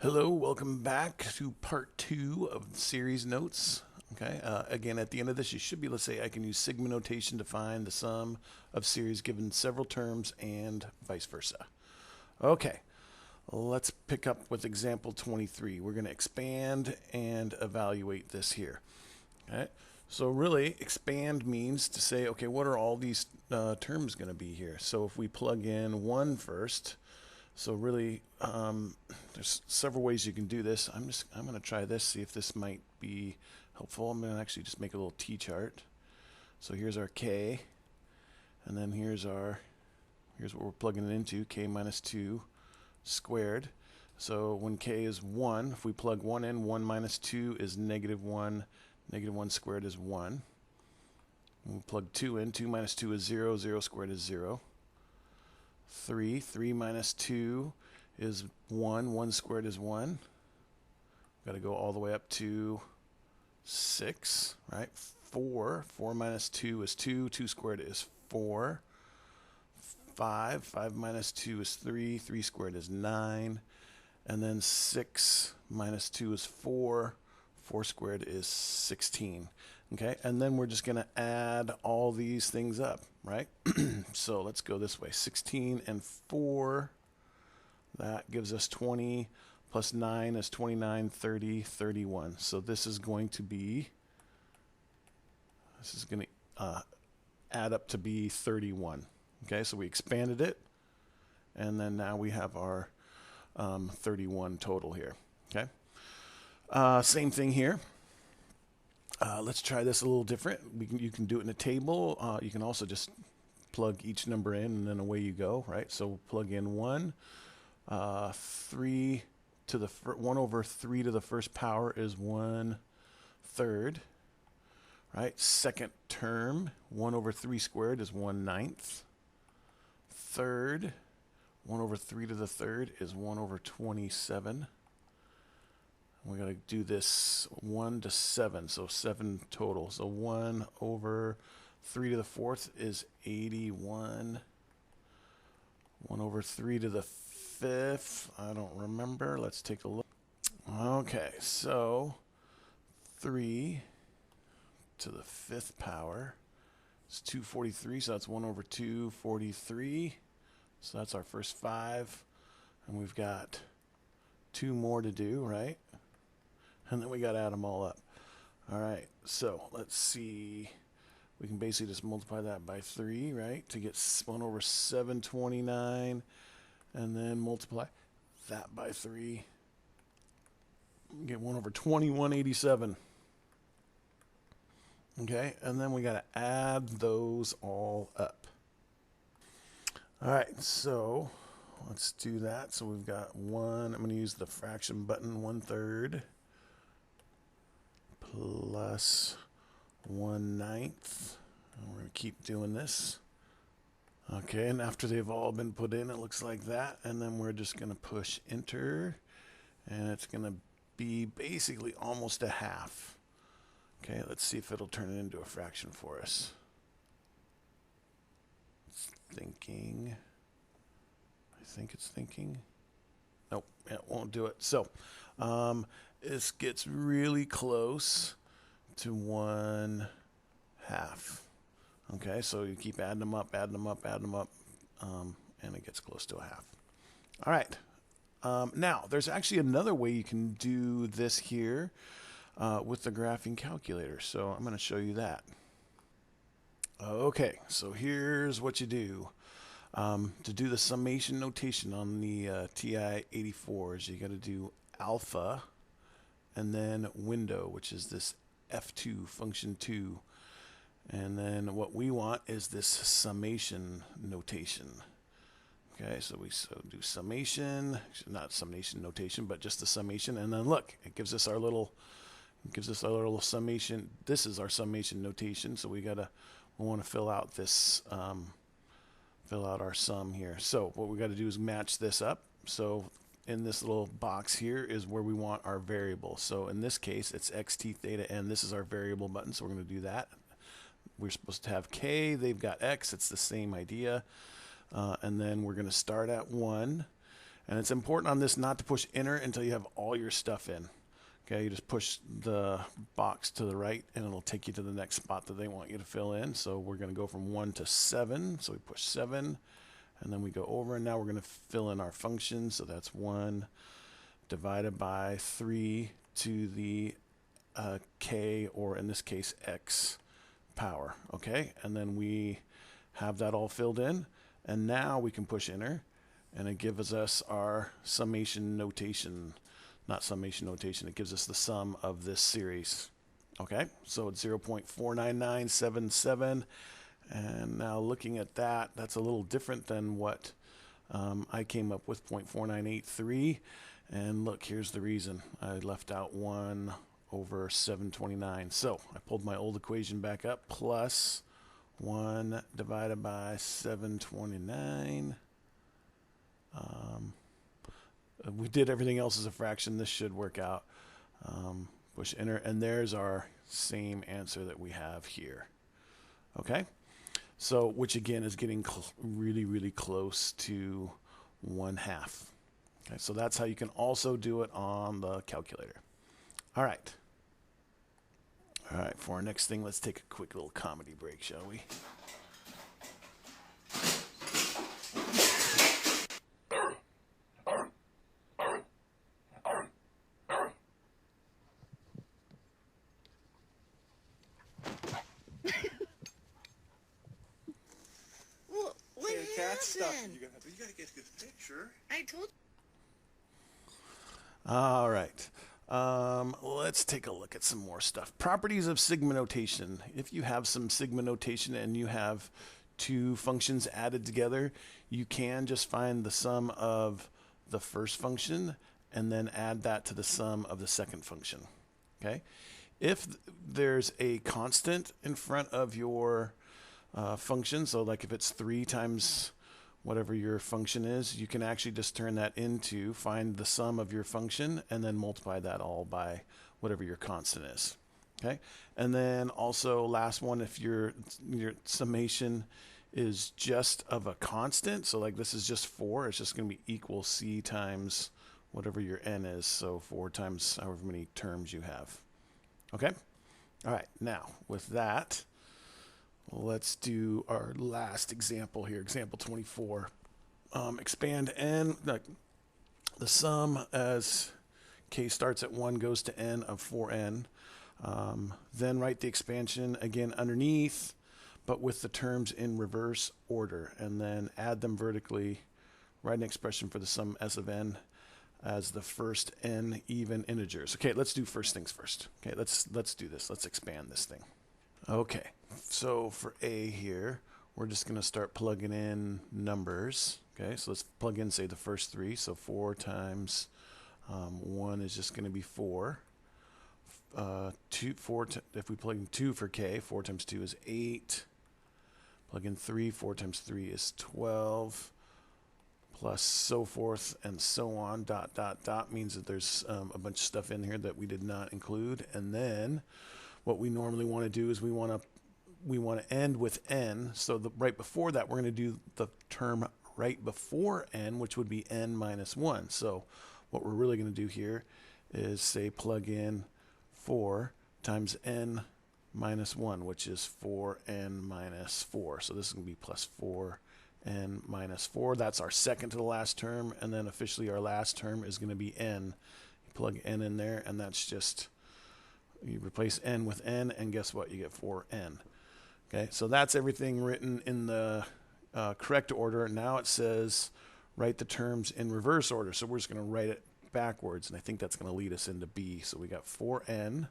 Hello, welcome back to part 2 of the series notes. Okay, again, at the end of this, you should be able to say I can use sigma notation to find the sum of series given several terms and vice versa. Okay, let's pick up with example 23. We're going to expand and evaluate this here. Okay, so really, expand means to say, okay, what are all these terms going to be here? So if we plug in 1 first, so really, there's several ways you can do this. I'm going to try this, see if this might be helpful. I'm going to actually just make a little t-chart. So here's our k, and then here's what we're plugging it into, k minus 2 squared. So when k is 1, if we plug 1 in, 1 minus 2 is negative 1. Negative 1 squared is 1. When we plug 2 in, 2 minus 2 is 0. 0 squared is 0. 3 minus 2 is 1. 1 squared is 1. Got to go all the way up to 6, right? 4 minus 2 is 2. 2 squared is 4. 5 minus 2 is 3. 3 squared is 9. And then 6 minus 2 is 4. 4 squared is 16. Okay, and then we're just going to add all these things up, right? So let's go this way. 16 and 4, that gives us 20, plus 9 is 29, 30, 31. So this is going to add up to be 31. Okay, so we expanded it, and then now we have our 31 total here. Okay, same thing here. Let's try this a little different. You can do it in a table. You can also just plug each number in, and then away you go, right? So we'll plug in 1. 3 to the 1 over 3 to the first power is 1/3, right? Second term, 1 over 3 squared is 1/9. Third, 1 over 3 to the third is 1 over 27. We're going to do this 1 to 7, so 7 total. So 1 over 3 to the fourth is 81. 1 over 3 to the fifth, I don't remember. Let's take a look. Okay, so 3 to the fifth power is 243, so that's 1 over 243. So that's our first 5. And we've got 2 more to do, right? And then we got to add them all up. All right, so let's see. We can basically just multiply that by 3, right, to get 1 over 729, and then multiply that by 3. Get 1 over 2187. Okay, and then we got to add those all up. All right, so let's do that. So we've got 1. I'm going to use the fraction button, 1/3. Plus 1/9. And we're going to keep doing this. Okay, and after they've all been put in, it looks like that. And then we're just going to push enter. And it's going to be basically almost a half. Okay, let's see if it'll turn it into a fraction for us. It's thinking. I think it's thinking. Nope, it won't do it. So, this gets really close to 1/2. Okay, so you keep adding them up, and it gets close to a half. All right. Now, there's actually another way you can do this here with the graphing calculator. So I'm going to show you that. Okay, so here's what you do. To do the summation notation on the TI-84s, you got to do alpha and then window, which is this F2, function 2. And then what we want is this summation notation. Okay, so we do summation, not summation notation, but just the summation. And then look, it gives us our little summation. This is our summation notation. So we want to fill out this, fill out our sum here. So what we got to do is match this up. So in this little box here is where we want our variable. So in this case, it's xt theta n. This is our variable button, so we're going to do that. We're supposed to have k. They've got x. It's the same idea. And then we're going to start at 1. And it's important on this not to push enter until you have all your stuff in. Okay, you just push the box to the right and it'll take you to the next spot that they want you to fill in. So we're going to go from 1 to 7. So we push 7 and then we go over, and now we're going to fill in our function. So that's 1 divided by 3 to the k, or in this case x power. Okay, and then we have that all filled in, and now we can push enter and it gives us our summation notation. Not summation notation, it gives us the sum of this series. Okay, so it's 0.49977, and now looking at that, that's a little different than what I came up with, 0.4983. And look, here's the reason. I left out 1 over 729. So I pulled my old equation back up, plus 1 divided by 729. We did everything else as a fraction. This should work out. Push enter, and there's our same answer that we have here. Okay, so which again is getting really, really close to 1/2. Okay, so that's how you can also do it on the calculator. All right. All right, for our next thing, let's take a quick little comedy break, shall we? Well, what happened? Cat stuff. You gotta get a good picture. I told. All right. Let's take a look at some more stuff. Properties of sigma notation. If you have some sigma notation and you have two functions added together, you can just find the sum of the first function and then add that to the sum of the second function. Okay? If there's a constant in front of your function, so like if it's 3 times whatever your function is, you can actually just turn that into, find the sum of your function, and then multiply that all by whatever your constant is. Okay? And then also, last one, if your summation is just of a constant, so like this is just 4, it's just going to be equal c times whatever your n is, so 4 times however many terms you have. Okay? All right, now with that, let's do our last example here, example 24. Expand n, the sum as k starts at 1 goes to n of 4n. Then write the expansion again underneath, but with the terms in reverse order, and then add them vertically. Write an expression for the sum s of n as the first n even integers. Okay, let's do first things first. Okay, let's do this. Let's expand this thing. Okay, so for a here, we're just going to start plugging in numbers. Okay, so let's plug in, say, the first 3. So 4 times 1 is just going to be 4. 4 if we plug in 2 for k, 4 times 2 is 8. Plug in 3, 4 times 3 is 12. Plus so forth and so on, dot, dot, dot, means that there's a bunch of stuff in here that we did not include. And then what we normally want to do is we want to end with n. So right before that, we're going to do the term right before n, which would be n minus 1. So what we're really going to do here is say plug in 4 times n minus 1, which is 4n minus 4. So this is going to be plus 4n minus 4. That's our second to the last term, and then officially our last term is going to be n. You plug n in there, and that's just, you replace n with n, and guess what? You get 4n. Okay, so that's everything written in the correct order. Now it says write the terms in reverse order. So we're just going to write it backwards, and I think that's going to lead us into B. So we got 4n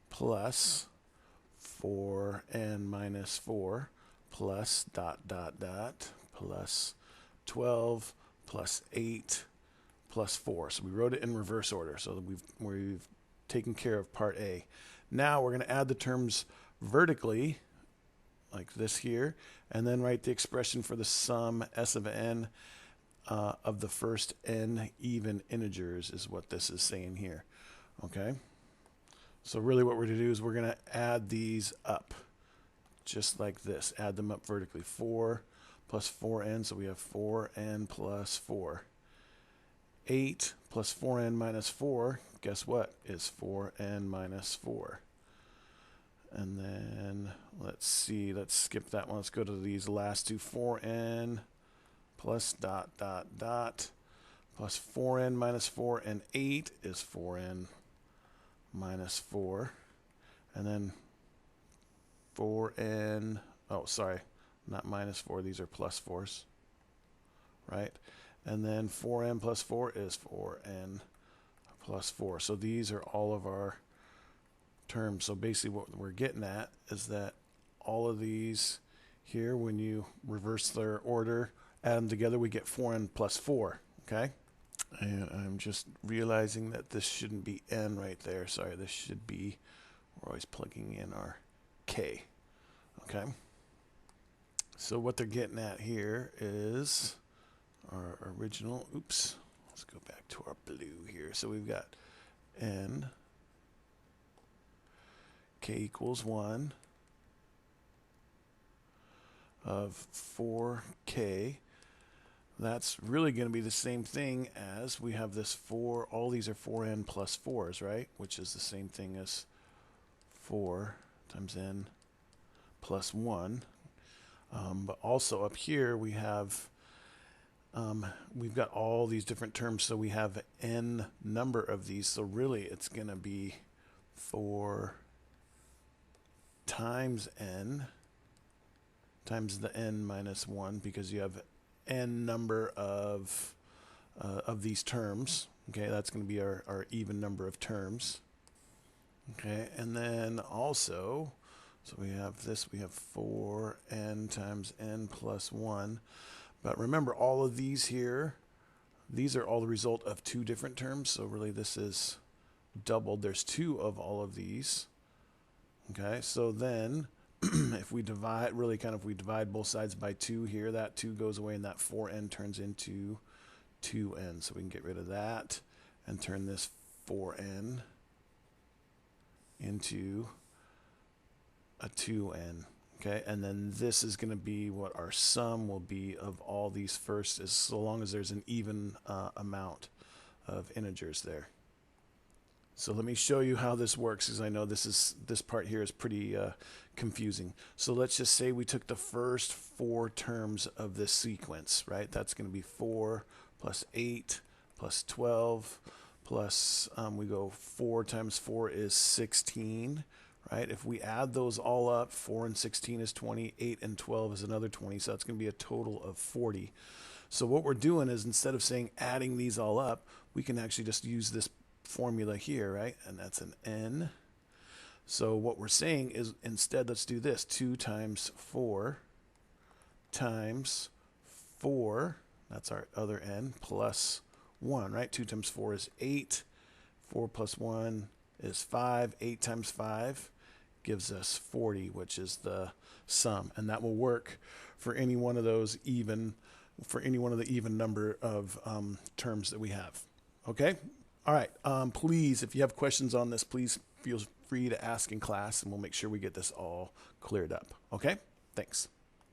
plus 4n minus 4 plus dot, dot, dot, plus 12 plus 8 plus 4. So we wrote it in reverse order. So we've taken care of part A. Now we're going to add the terms vertically, like this here, and then write the expression for the sum s of n of the first n even integers is what this is saying here. Okay? So really what we're going to do is we're going to add these up, just like this. Add them up vertically. 4 plus 4n, so we have 4n plus 4. 8 plus 4n minus 4, guess what, is 4n minus 4. And then, let's see, let's skip that one. Let's go to these last two. 4n plus dot, dot, dot, plus 4n minus 4, and 8 is 4n minus 4. And then 4n, oh, sorry, not minus 4. These are plus 4s, right? And then 4n plus 4 is 4n plus 4. So these are all of our terms. So basically what we're getting at is that all of these here, when you reverse their order, add them together, we get 4n plus 4, okay? And I'm just realizing that this shouldn't be n right there. Sorry, this should be, we're always plugging in our k, okay? So what they're getting at here is our original, oops, let's go back to our blue here. So we've got n, k equals 1 of 4k. That's really going to be the same thing as we have this 4, all these are 4n plus 4s, right? Which is the same thing as 4 times n plus 1. But also up here we have we've got all these different terms, so we have n number of these. So really it's going to be 4 times n times the n minus 1, because you have n number of these terms. Okay, that's going to be our even number of terms. Okay, and then also, so we have this, we have 4n times n plus 1. But remember, all of these here, these are all the result of two different terms. So really this is doubled. There's 2 of all of these. Okay, so then if we divide, really kind of, we divide both sides by 2 here, that 2 goes away and that 4n turns into 2n. So we can get rid of that and turn this 4n into a 2n. Okay, and then this is going to be what our sum will be of all these first, as so long as there's an even amount of integers there. So let me show you how this works, because I know this part here is pretty confusing. So let's just say we took the first 4 terms of this sequence, right? That's going to be 4 plus 8 plus 12 plus, we go 4 times 4 is 16. Right? If we add those all up, 4 and 16 is 20, 8 and 12 is another 20, so that's going to be a total of 40. So what we're doing is, instead of saying adding these all up, we can actually just use this formula here, right? And that's an n. So what we're saying is, instead, let's do this. 2 times 4 times 4, that's our other n, plus 1, right? 2 times 4 is 8. 4 plus 1 is 5. 8 times 5 gives us 40, which is the sum, and that will work for any one of those even, for any one of the even number of terms that we have. Okay, all right. Please, if you have questions on this, please feel free to ask in class, and we'll make sure we get this all cleared up. Okay, thanks.